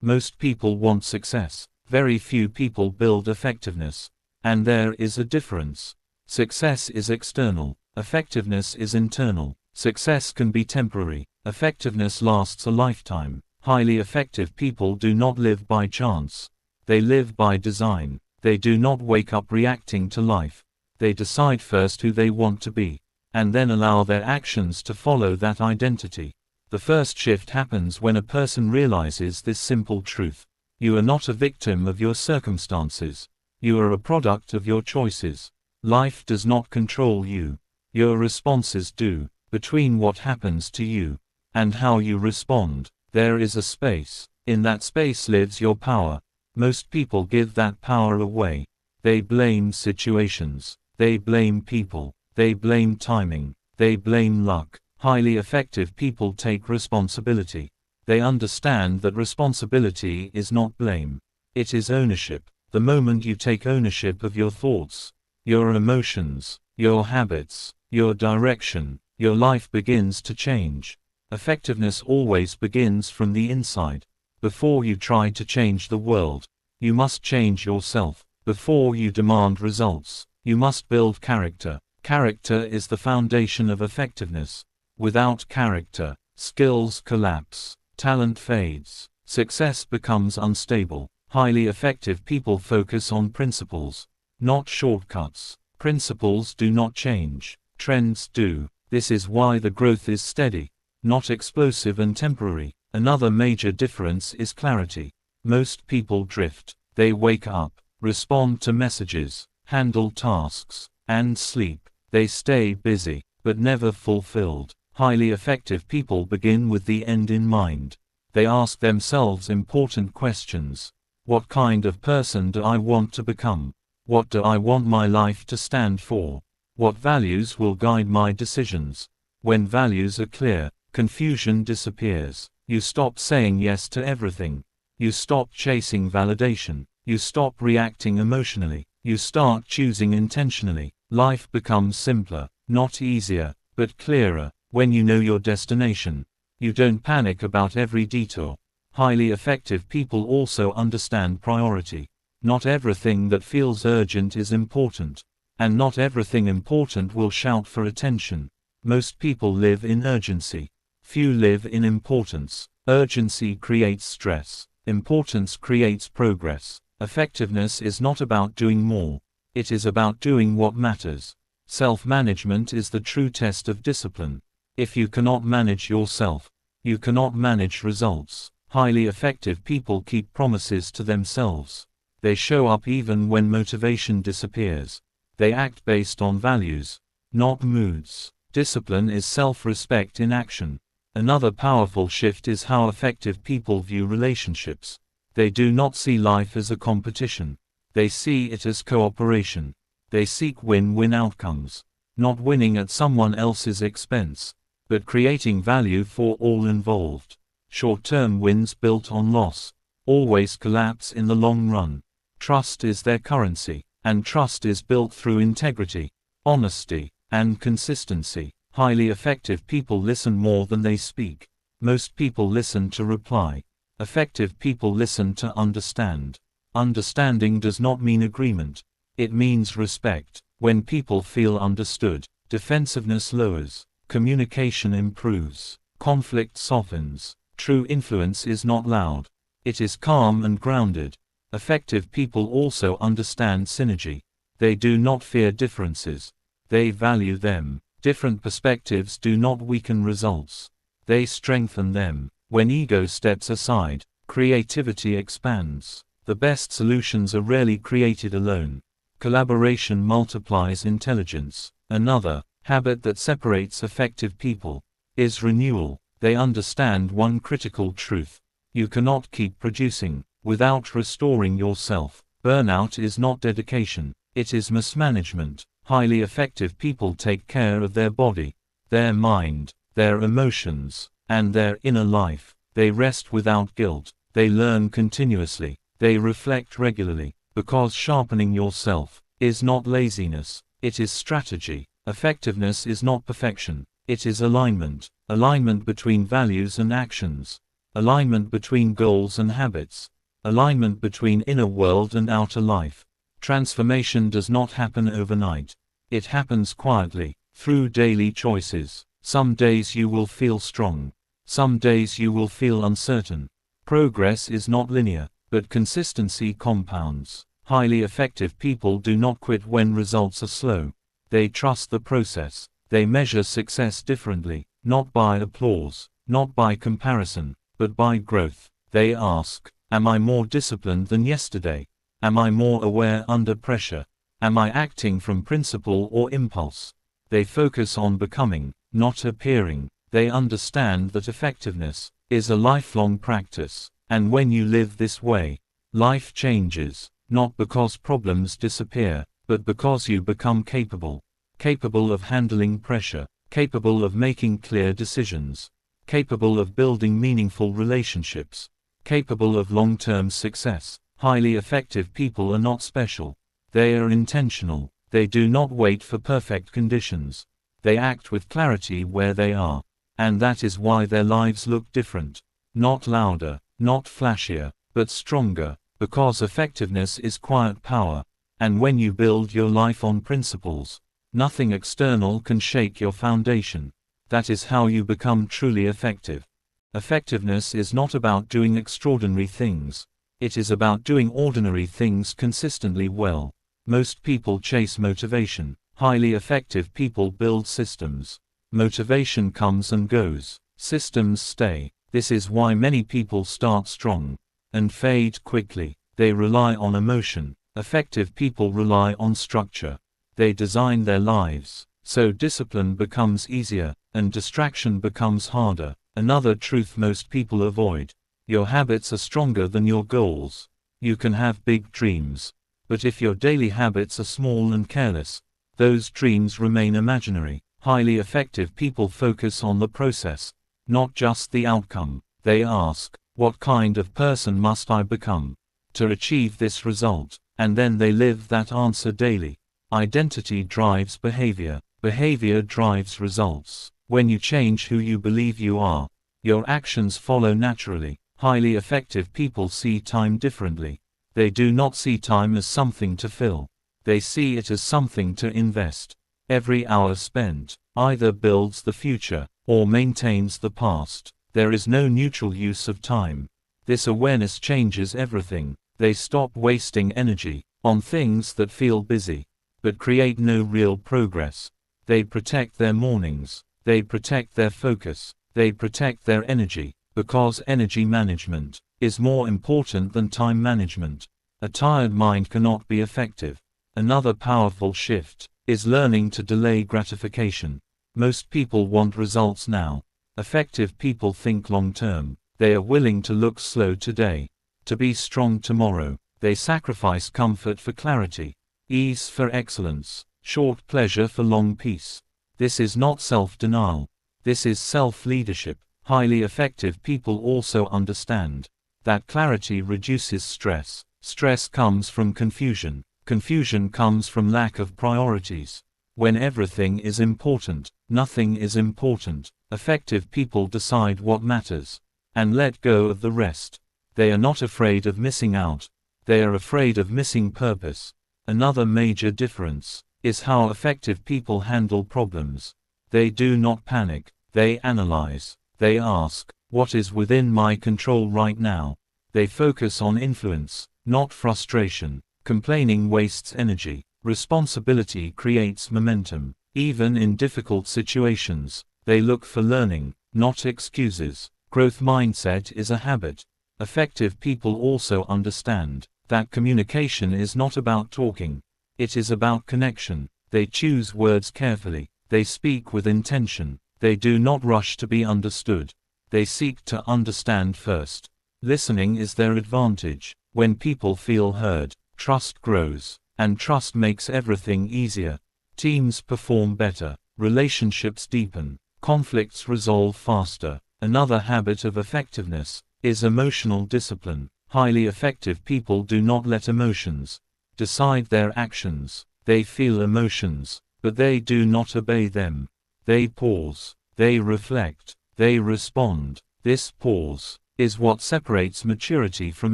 Most people want success. Very few people build effectiveness. And there is a difference. Success is external. Effectiveness is internal. Success can be temporary. Effectiveness lasts a lifetime. Highly effective people do not live by chance. They live by design. They do not wake up reacting to life. They decide first who they want to be, and then allow their actions to follow that identity. The first shift happens when a person realizes this simple truth. You are not a victim of your circumstances. You are a product of your choices. Life does not control you. Your responses do. Between what happens to you and how you respond, there is a space. In that space lives your power. Most people give that power away. They blame situations. They blame people. They blame timing. They blame luck. Highly effective people take responsibility. They understand that responsibility is not blame. It is ownership. The moment you take ownership of your thoughts, your emotions, your habits, your direction, your life begins to change. Effectiveness always begins from the inside. Before you try to change the world, you must change yourself. Before you demand results, you must build character. Character is the foundation of effectiveness. Without character, skills collapse, talent fades, success becomes unstable. Highly effective people focus on principles, not shortcuts. Principles do not change. Trends do. This is why the growth is steady, not explosive and temporary. Another major difference is clarity. Most people drift. They wake up, respond to messages, handle tasks, and sleep. They stay busy, but never fulfilled. Highly effective people begin with the end in mind. They ask themselves important questions. What kind of person do I want to become? What do I want my life to stand for? What values will guide my decisions? When values are clear, confusion disappears. You stop saying yes to everything. You stop chasing validation. You stop reacting emotionally. You start choosing intentionally. Life becomes simpler, not easier, but clearer. When you know your destination, you don't panic about every detour. Highly effective people also understand priority. Not everything that feels urgent is important, and not everything important will shout for attention. Most people live in urgency. Few live in importance. Urgency creates stress. Importance creates progress. Effectiveness is not about doing more. It is about doing what matters. Self-management is the true test of discipline. If you cannot manage yourself, you cannot manage results. Highly effective people keep promises to themselves. They show up even when motivation disappears. They act based on values, not moods. Discipline is self-respect in action. Another powerful shift is how effective people view relationships. They do not see life as a competition. They see it as cooperation. They seek win-win outcomes, not winning at someone else's expense, but creating value for all involved. Short-term wins built on loss always collapse in the long run. Trust is their currency, and trust is built through integrity, honesty, and consistency. Highly effective people listen more than they speak. Most people listen to reply. Effective people listen to understand. Understanding does not mean agreement. It means respect. When people feel understood, defensiveness lowers, communication improves, conflict softens. True influence is not loud. It is calm and grounded. Effective people also understand synergy. They do not fear differences. They value them. Different perspectives do not weaken results. They strengthen them. When ego steps aside, creativity expands. The best solutions are rarely created alone. Collaboration multiplies intelligence. Another habit that separates effective people is renewal. They understand one critical truth. You cannot keep producing without restoring yourself. Burnout is not dedication. It is mismanagement. Highly effective people take care of their body, their mind, their emotions, and their inner life. They rest without guilt. They learn continuously. They reflect regularly, because sharpening yourself is not laziness. It is strategy. Effectiveness is not perfection. It is alignment. Alignment between values and actions. alignment between goals and habits, alignment between inner world and outer life. Transformation does not happen overnight. It happens quietly, through daily choices. Some days you will feel strong. Some days you will feel uncertain. Progress is not linear, but consistency compounds. Highly effective people do not quit when results are slow. They trust the process. They measure success differently, not by applause, not by comparison, but by growth. They ask, am I more disciplined than yesterday? Am I more aware under pressure? Am I acting from principle or impulse? They focus on becoming, not appearing. They understand that effectiveness is a lifelong practice, and when you live this way, life changes, not because problems disappear, but because you become capable. Capable of handling pressure, capable of making clear decisions, capable of building meaningful relationships, capable of long-term success. Highly effective people are not special. They are intentional. They do not wait for perfect conditions. They act with clarity where they are. And that is why their lives look different. Not louder, not flashier, but stronger, because effectiveness is quiet power. And when you build your life on principles, nothing external can shake your foundation. That is how you become truly effective. Effectiveness is not about doing extraordinary things. It is about doing ordinary things consistently well. Most people chase motivation. Highly effective people build systems. Motivation comes and goes. Systems stay. This is why many people start strong and fade quickly. They rely on emotion. Effective people rely on structure. They design their lives so discipline becomes easier and distraction becomes harder. Another truth most people avoid. Your habits are stronger than your goals. You can have big dreams, but if your daily habits are small and careless, those dreams remain imaginary. Highly effective people focus on the process, not just the outcome. They ask, what kind of person must I become to achieve this result? And then they live that answer daily. Identity drives behavior. Behavior drives results. When you change who you believe you are, your actions follow naturally. Highly effective people see time differently. They do not see time as something to fill. They see it as something to invest. Every hour spent either builds the future or maintains the past. There is no neutral use of time. This awareness changes everything. They stop wasting energy on things that feel busy, but create no real progress. They protect their mornings. They protect their focus. They protect their energy, because energy management is more important than time management. A tired mind cannot be effective. Another powerful shift is learning to delay gratification. Most people want results now. Effective people think long-term. They are willing to look slow today, to be strong tomorrow. They sacrifice comfort for clarity, ease for excellence, short pleasure for long peace. This is not self-denial. This is self-leadership. Highly effective people also understand that clarity reduces stress. Stress comes from confusion. Confusion comes from lack of priorities. When everything is important, nothing is important. Effective people decide what matters and let go of the rest. They are not afraid of missing out. They are afraid of missing purpose. Another major difference is how effective people handle problems. They do not panic. They analyze. They ask, what is within my control right now? They focus on influence, not frustration. Complaining wastes energy. Responsibility creates momentum. Even in difficult situations, they look for learning, not excuses. Growth mindset is a habit. Effective people also understand that communication is not about talking. It is about connection. They choose words carefully. They speak with intention. They do not rush to be understood. They seek to understand first. Listening is their advantage. When people feel heard, trust grows, and trust makes everything easier. Teams perform better. Relationships deepen. Conflicts resolve faster. Another habit of effectiveness is emotional discipline. Highly effective people do not let emotions decide their actions. They feel emotions, but they do not obey them. They pause. They reflect. They respond. This pause is what separates maturity from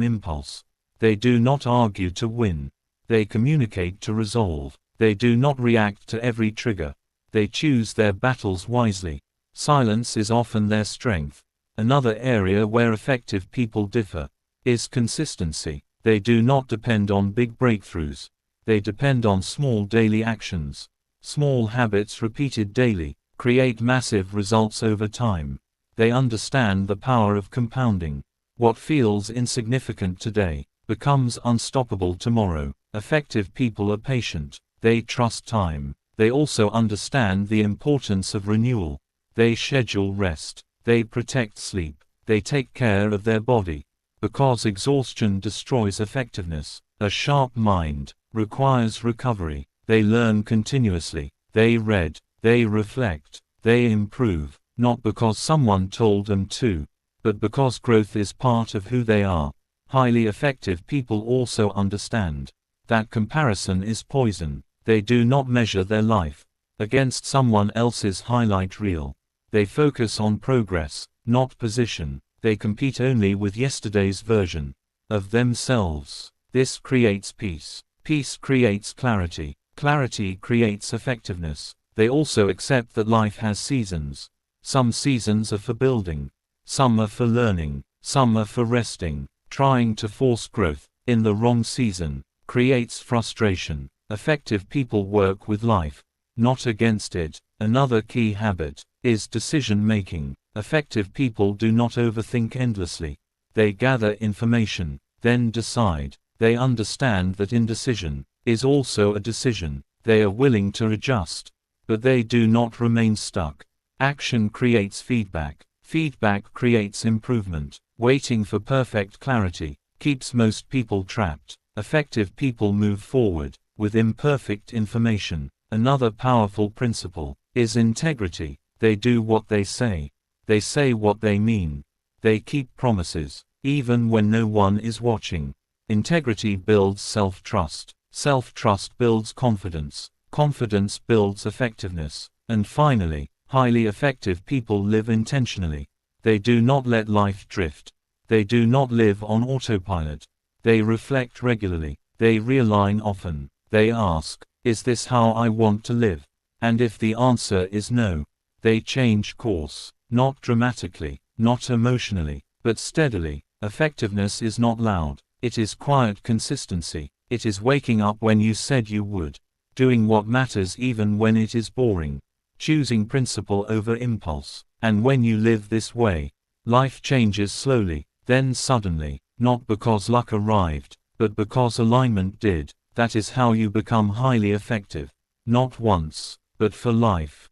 impulse. They do not argue to win. They communicate to resolve. They do not react to every trigger. They choose their battles wisely. Silence is often their strength. Another area where effective people differ is consistency. They do not depend on big breakthroughs. They depend on small daily actions. Small habits repeated daily create massive results over time. They understand the power of compounding. What feels insignificant today becomes unstoppable tomorrow. Effective people are patient. They trust time. They also understand the importance of renewal. They schedule rest. They protect sleep. They take care of their body. Because exhaustion destroys effectiveness. A sharp mind requires recovery. They learn continuously. They read. They reflect. They improve. Not because someone told them to, but because growth is part of who they are. Highly effective people also understand that comparison is poison. They do not measure their life against someone else's highlight reel. They focus on progress, not position. They compete only with yesterday's version of themselves. This creates peace. Peace creates clarity. Clarity creates effectiveness. They also accept that life has seasons. Some seasons are for building. Some are for learning. Some are for resting. Trying to force growth in the wrong season creates frustration. Effective people work with life, not against it. Another key habit is decision-making. Effective people do not overthink endlessly. They gather information, then decide. They understand that indecision is also a decision. They are willing to adjust, but they do not remain stuck. Action creates feedback. Feedback creates improvement. Waiting for perfect clarity keeps most people trapped. Effective people move forward with imperfect information. Another powerful principle is integrity. They do what they say. They say what they mean. They keep promises, even when no one is watching. Integrity builds self-trust. Self-trust builds confidence. Confidence builds effectiveness. And finally, highly effective people live intentionally. They do not let life drift. They do not live on autopilot. They reflect regularly. They realign often. They ask, is this how I want to live? And if the answer is no, they change course. Not dramatically, not emotionally, but steadily. Effectiveness is not loud. It is quiet consistency. It is waking up when you said you would. Doing what matters even when it is boring. Choosing principle over impulse. And when you live this way, life changes slowly, then suddenly, not because luck arrived, but because alignment did. That is how you become highly effective. Not once, but for life.